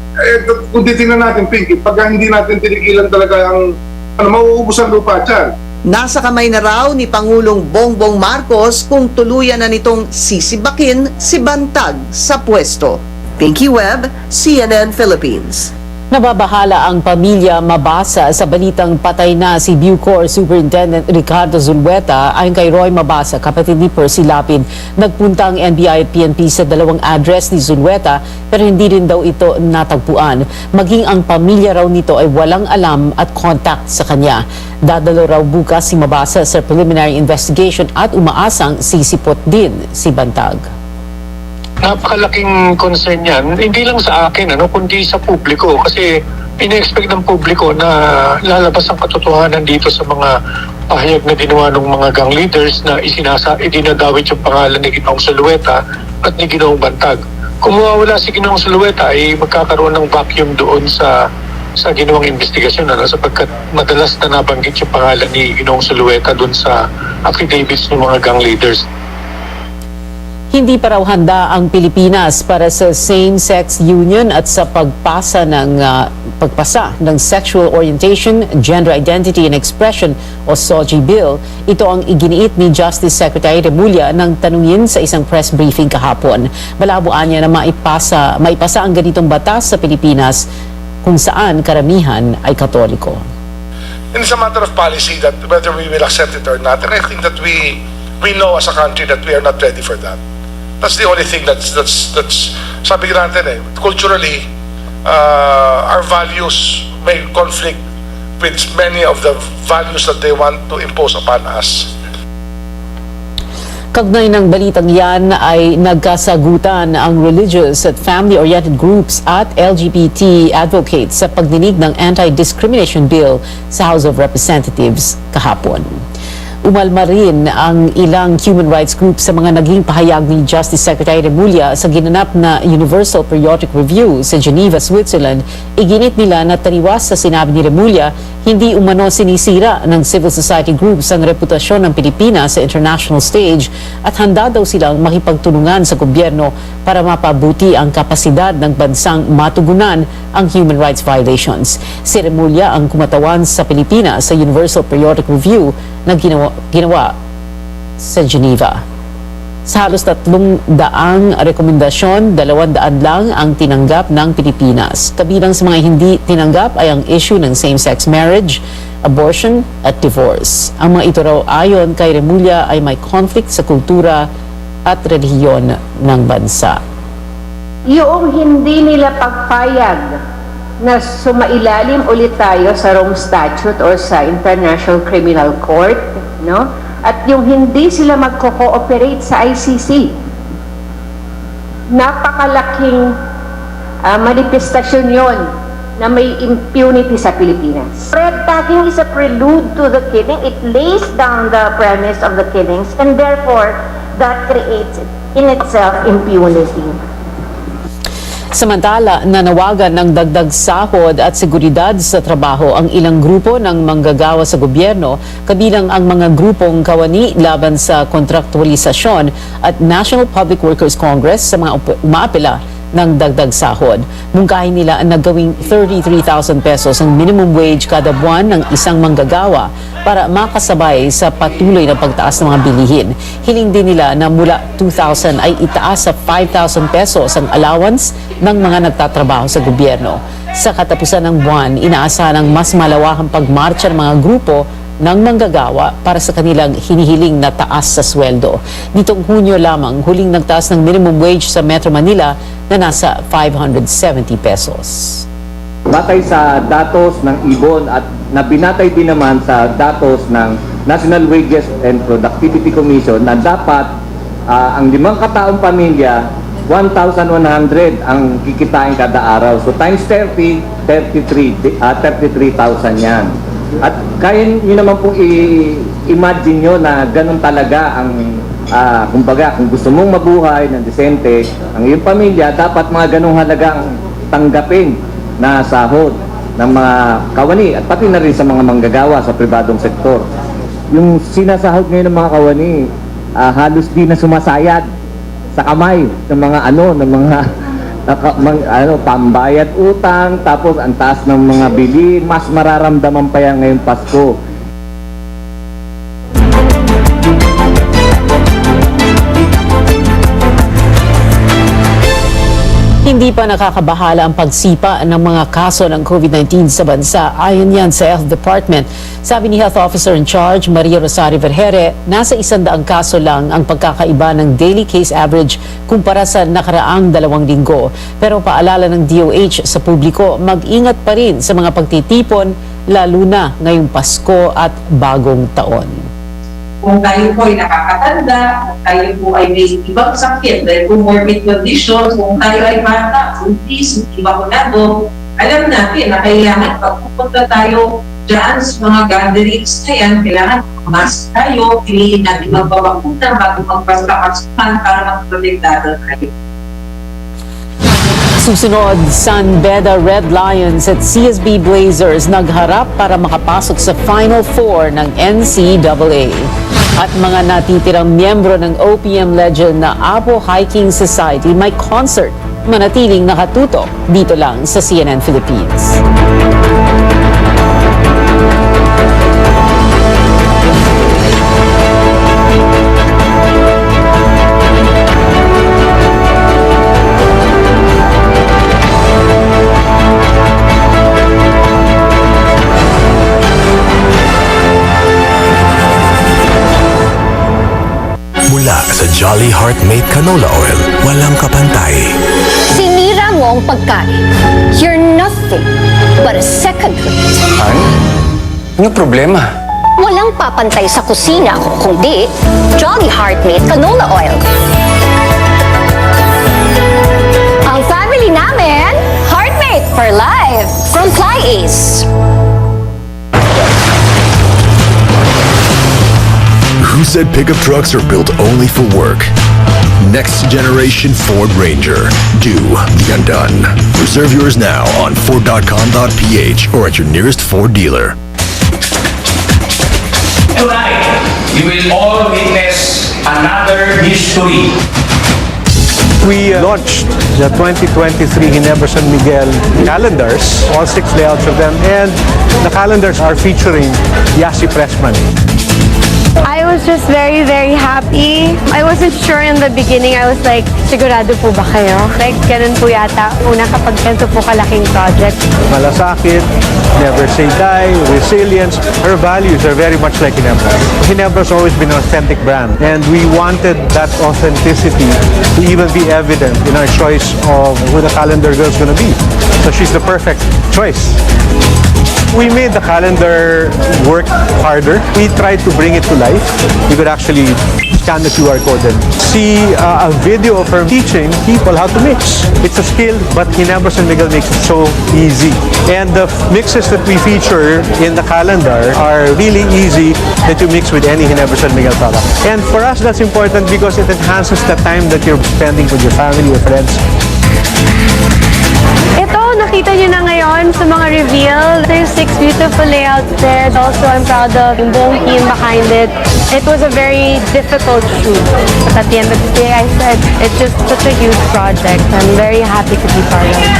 kung titingnan natin, Pinky, pag hindi natin tinigilan talaga ang mauubos ang lupa dyan. Nasa kamay na raw ni Pangulong Bongbong Marcos kung tuluyan na nitong sisibakin si Bantag sa pwesto. Pinky Webb, CNN Philippines. Nababahala ang pamilya Mabasa sa balitang patay na si Bucor Superintendent Ricardo Zulueta. Ayon kay Roy Mabasa, kapatid ni Percy Lapid, nagpunta ang NBI at PNP sa dalawang address ni Zulueta pero hindi rin daw ito natagpuan. Maging ang pamilya raw nito ay walang alam at contact sa kanya. Dadalo raw bukas si Mabasa sa preliminary investigation at umaasang sisipot din si Bantag. Napakalaking concern yan, hindi lang sa akin, kundi sa publiko. Kasi ina-expect ng publiko na lalabas ang katotohanan dito sa mga pahayag na ginawa ng mga gang leaders na idinadawit yung pangalan ni Ginoong Zulueta at ni Ginoong Bantag. Kung mawawala si Ginoong Zulueta, ay magkakaroon ng vacuum doon sa ginawang investigasyon, sapagkat madalas na nabanggit yung pangalan ni Ginoong Zulueta doon sa affidavits ng mga gang leaders. Hindi pa raw handa ang Pilipinas para sa same-sex union at sa pagpasa ng Sexual Orientation, Gender Identity and Expression o SOGI Bill. Ito ang iginiit ni Justice Secretary Remulla nang tanungin sa isang press briefing kahapon. Malabuan niya na maipasa ang ganitong batas sa Pilipinas kung saan karamihan ay Katoliko. And it's a matter of policy that whether we will accept it or not. And I think that we know as a country that we are not ready for that. That's the only thing that's sabi natin culturally, our values may conflict with many of the values that they want to impose upon us. Kaugnay ng balitang yan ay nagkasagutan ang religious at family-oriented groups at LGBT advocates sa pagdinig ng Anti-Discrimination Bill sa House of Representatives kahapon. Umalma rin ang ilang human rights groups sa mga naging pahayag ni Justice Secretary Remulla sa ginanap na Universal Periodic Review sa Geneva, Switzerland. Iginit nila na taliwas sa sinabi ni Remulla, hindi umano sinisira ng civil society groups ang reputasyon ng Pilipinas sa international stage at handa daw silang makipagtulungan sa gobyerno para mapabuti ang kapasidad ng bansang matugunan ang human rights violations. Si Remulla ang kumatawan sa Pilipinas sa Universal Periodic Review na ginawa sa Geneva. Sa halos 300 rekomendasyon, 200 lang ang tinanggap ng Pilipinas. Kabilang sa mga hindi tinanggap ay ang issue ng same-sex marriage, abortion at divorce. Ang mga ito raw ayon kay Remulla ay may conflict sa kultura at relihiyon ng bansa. Yung hindi nila pagpayag na sumailalim ulit tayo sa Rome Statute or sa International Criminal Court, no? At yung hindi sila magko-cooperate sa ICC. Napakalaking manifestasyon yon na may impunity sa Pilipinas. Red tagging is a prelude to the killing. It lays down the premise of the killings and therefore that creates in itself impunity. Samantala, nanawagan ng dagdag sahod at seguridad sa trabaho ang ilang grupo ng manggagawa sa gobyerno, kabilang ang mga grupong kawani laban sa kontraktualisasyon at National Public Workers Congress sa mga umaapela ng dagdag sahod. Mungkahin nila ang nagawing 33,000 pesos ang minimum wage kada buwan ng isang manggagawa para makasabay sa patuloy na pagtaas ng mga bilihin. Hiling din nila na mula 2,000 ay itaas sa 5,000 pesos ang allowance ng mga nagtatrabaho sa gobyerno. Sa katapusan ng buwan, inaasahan ang mas malawakang pagmarcha ng mga grupo ng manggagawa para sa kanilang hinihiling na taas sa sweldo. Nitong Hunyo lamang, huling nagtaas ng minimum wage sa Metro Manila na nasa 570 pesos. Batay sa datos ng IBON at nabinatay din naman sa datos ng National Wages and Productivity Commission na dapat ang 5 kataong pamilya 1,100 ang kikitain kada araw. So times 30, 33,000 yan. At kaya nyo naman pong i-imagine nyo na ganun talaga ang, kumbaga, kung gusto mong mabuhay ng desente, ang iyong pamilya, dapat mga ganung halagang tanggapin na sahod ng mga kawani at pati na rin sa mga manggagawa sa pribadong sektor. Yung sinasahod ngayon ng mga kawani, halos di na sumasayad sa kamay ng mga pambayad utang, tapos ang taas ng mga bili, mas mararamdaman pa yan ngayong Pasko. Hindi pa nakakabahala ang pagsipa ng mga kaso ng COVID-19 sa bansa. Ayon yan sa Health Department. Sabi ni Health Officer in Charge, Maria Rosario Vergere, nasa 100 kaso lang ang pagkakaiba ng daily case average kumpara sa nakaraang 2 linggo. Pero paalala ng DOH sa publiko, mag-ingat pa rin sa mga pagtitipon, lalo na ngayong Pasko at Bagong Taon. Kung tayo po ay nakakatanda, kung tayo po ay may ibang sakit, dahil comorbid conditions, kung tayo ay bata, buntis, hindi bakunado, alam natin na kailangan pag pupunta tayo dyan sa mga gatherings na yan, kailangan mask tayo, piliin natin magbabakuna bago magpasakasukan para magprotektado tayo. Susunod, San Beda Red Lions at CSB Blazers nagharap para makapasok sa Final Four ng NCAA. At mga natitirang miyembro ng OPM legend na Apo Hiking Society may concert. Manatiling nakatutok dito lang sa CNN Philippines. Mula sa Jolly Heartmate Canola Oil, walang kapantay. Sinira mo ang pagkain. You're nothing but a second rate. Ay? Ano problema? Walang papantay sa kusina kundi Jolly Heartmate Canola Oil. Ang family namin, Heartmate for life from Fly-Ace. Who said pickup trucks are built only for work? Next generation Ford Ranger. Do the undone. Reserve yours now on Ford.com.ph or at your nearest Ford dealer. Tonight, you will all witness another history. We launched the 2023 Ginebra San Miguel calendars, all 6 layouts of them, and the calendars are featuring Yasi Pressman. I was just very, very happy. I wasn't sure in the beginning. I was like, sigurado po ba kayo? Like, ganun po yata. Una kapag ganito po kalaking project. Malasakit, never say die, resilience. Her values are very much like Ginebra. Ginebra's always been an authentic brand, and we wanted that authenticity to even be evident in our choice of who the calendar girl is going to be. So she's the perfect choice. We made the calendar work harder. We tried to bring it to life. You could actually scan the QR code and see a video of her teaching people how to mix. It's a skill, but Ginebra San Miguel makes it so easy. And the mixes that we feature in the calendar are really easy that you mix with any Ginebra San Miguel product. And for us, that's important because it enhances the time that you're spending with your family or friends. Ito, nakita nyo na ngayon sa mga reveal. There's 6 beautiful layouts there. Also, I'm proud of yung buong team behind it. It was a very difficult shoot. But at the end of the day, I said, it's just such a huge project. I'm very happy to be part of it.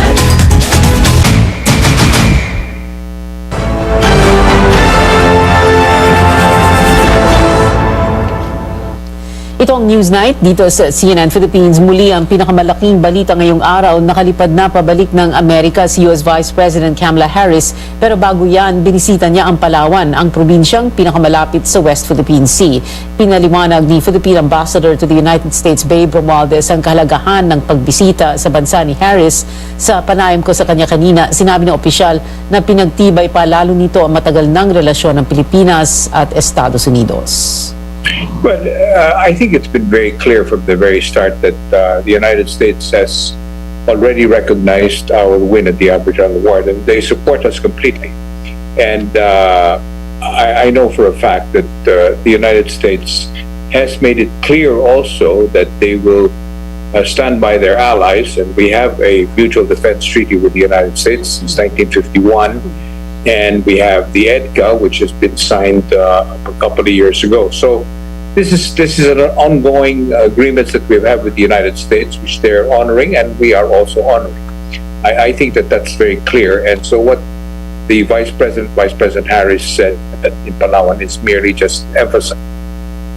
Ito ang Newsnight dito sa CNN Philippines. Muli ang pinakamalaking balita ngayong araw. Nakalipad na pabalik ng Amerika si US Vice President Kamala Harris. Pero bago yan, binisita niya ang Palawan, ang probinsyang pinakamalapit sa West Philippine Sea. Pinaliwanag ni Philippine Ambassador to the United States Babe Romualdez ang kahalagahan ng pagbisita sa bansa ni Harris. Sa panayam ko sa kanya kanina, sinabi ng opisyal na pinagtibay pa lalo nito ang matagal ng relasyon ng Pilipinas at Estados Unidos. Well, I think it's been very clear from the very start that the United States has already recognized our win at the Aberdeen Award, and they support us completely. And I know for a fact that the United States has made it clear also that they will stand by their allies, and we have a mutual defense treaty with the United States since 1951. And we have the EDCA, which has been signed a couple of years ago. So this is an ongoing agreement that we have with the United States, which they're honoring, and we are also honoring. I think that that's very clear. And so what the Vice President Harris said in Palawan is merely just emphasizing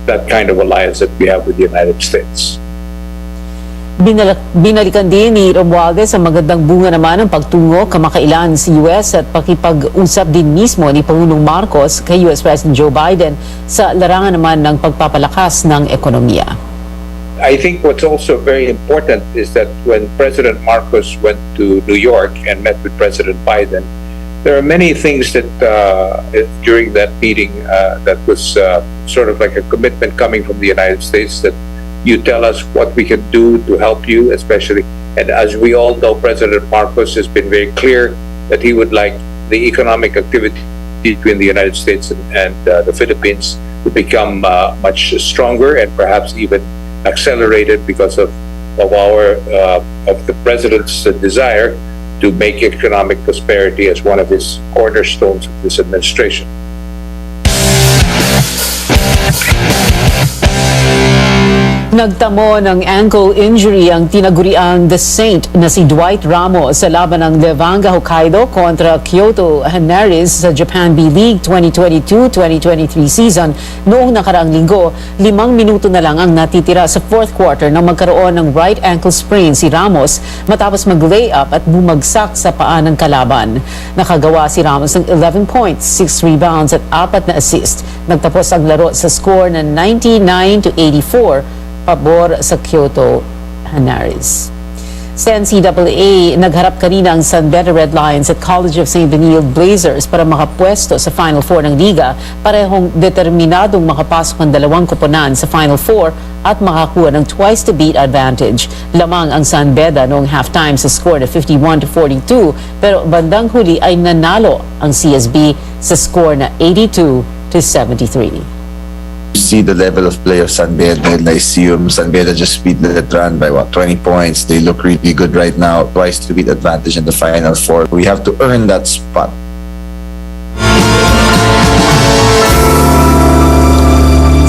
that kind of alliance that we have with the United States. Binalikan din ni Romualdez ang magandang bunga naman ng pagtungo kamakailan sa US at pakipag-usap din mismo ni Pangulong Marcos kay US President Joe Biden sa larangan naman ng pagpapalakas ng ekonomiya. I think what's also very important is that when President Marcos went to New York and met with President Biden, there are many things that during that meeting that was sort of like a commitment coming from the United States that you tell us what we can do to help you, especially. And as we all know, President Marcos has been very clear that he would like the economic activity between the United States and the Philippines to become much stronger and perhaps even accelerated because of the president's desire to make economic prosperity as one of his cornerstones of this administration. Nagtamo ng ankle injury ang tinaguriang The Saint na si Dwight Ramos sa laban ng Levanga Hokkaido kontra Kyoto Hanaris sa Japan B-League 2022-2023 season noong nakaraang linggo. 5 minuto na lang ang natitira sa fourth quarter nang magkaroon ng right ankle sprain si Ramos matapos mag-layup at bumagsak sa paa ng kalaban. Nakagawa si Ramos ng 11 points, 6 rebounds at 4 na assist. Nagtapos ang laro sa score na 99-84 pabor sa Kyoto Hanaris. Sa NCAA, nagharap kanina ang San Beda Red Lions at College of St. Benilde Blazers para makapwesto sa Final Four ng Liga. Parehong determinadong makapasok ang dalawang koponan sa Final Four at makakuha ng twice-to-beat advantage. Lamang ang San Beda noong halftime sa score na 51-42 pero bandang huli ay nanalo ang CSB sa score na 82-73. See the level of play of San Beda and Lyceum. San Beda just beat Letran by 20 points. They look really good right now. Twice to beat advantage in the Final Four. We have to earn that spot.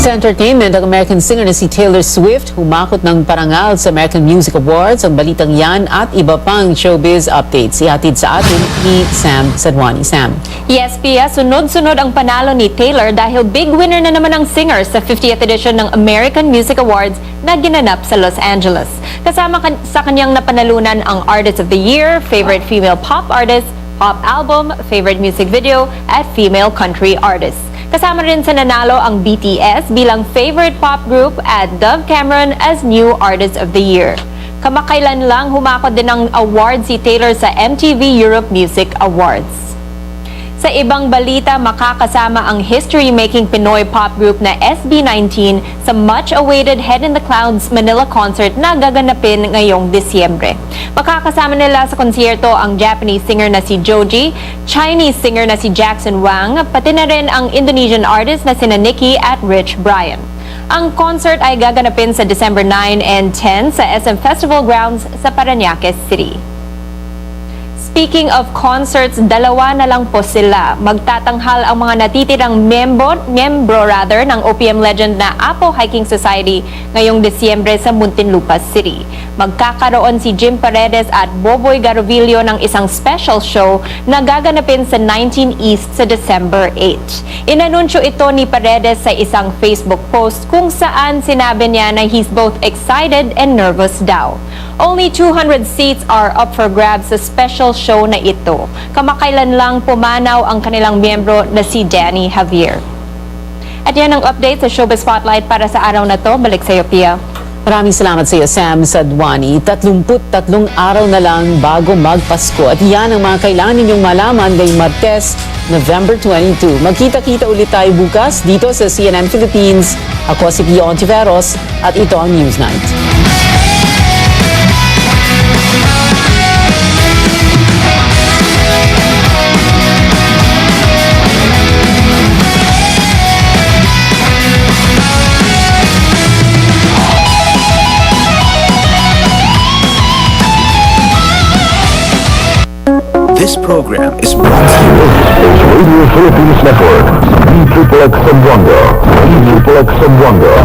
Sa entertainment, ang American singer na si Taylor Swift humakot ng parangal sa American Music Awards. Ang balitang yan at iba pang showbiz updates ihatid sa atin ni Sam Sadwani. Sam. Yes, Pia, sunod-sunod ang panalo ni Taylor dahil big winner na naman ang singer sa 50th edition ng American Music Awards na ginanap sa Los Angeles. Kasama sa kanyang napanalunan ang Artist of the Year, Favorite Female Pop Artist, Pop Album, Favorite Music Video, at Female Country Artist. Kasama rin sa nanalo ang BTS bilang Favorite Pop Group at Dove Cameron as New Artist of the Year. Kamakailan lang humakot din ng award si Taylor sa MTV Europe Music Awards. Sa ibang balita, makakasama ang history-making Pinoy pop group na SB19 sa much-awaited Head in the Clouds Manila concert na gaganapin ngayong Disyembre. Makakasama nila sa konsyerto ang Japanese singer na si Joji, Chinese singer na si Jackson Wang, pati na rin ang Indonesian artist na sina Nicky at Rich Brian. Ang concert ay gaganapin sa December 9 and 10 sa SM Festival Grounds sa Parañaque City. Speaking of concerts, 2 na lang po sila. Magtatanghal ang mga natitirang membro ng OPM legend na Apo Hiking Society ngayong Disyembre sa Muntinlupa City. Magkakaroon si Jim Paredes at Boboy Garovillo ng isang special show na gaganapin sa 19 East sa December 8. Inanunsyo ito ni Paredes sa isang Facebook post kung saan sinabi niya na he's both excited and nervous daw. Only 200 seats are up for grabs sa special show na ito. Kamakailan lang pumanaw ang kanilang miyembro na si Danny Javier. At yan ang update sa Showbiz Spotlight para sa araw na to. Balik sa iyo, Pia. Maraming salamat sa iyo, Sam Sadwani. 33 araw na lang bago magpasko. At yan ang mga kailangan ninyong malaman ngayong Martes, November 22. Magkita-kita ulit tayo bukas dito sa CNN Philippines. Ako si Pia Ontiveros at ito ang Newsnight. This program is brought to you by Radio Philippines Network, DXXX Zamboanga, DXXX Zamboanga.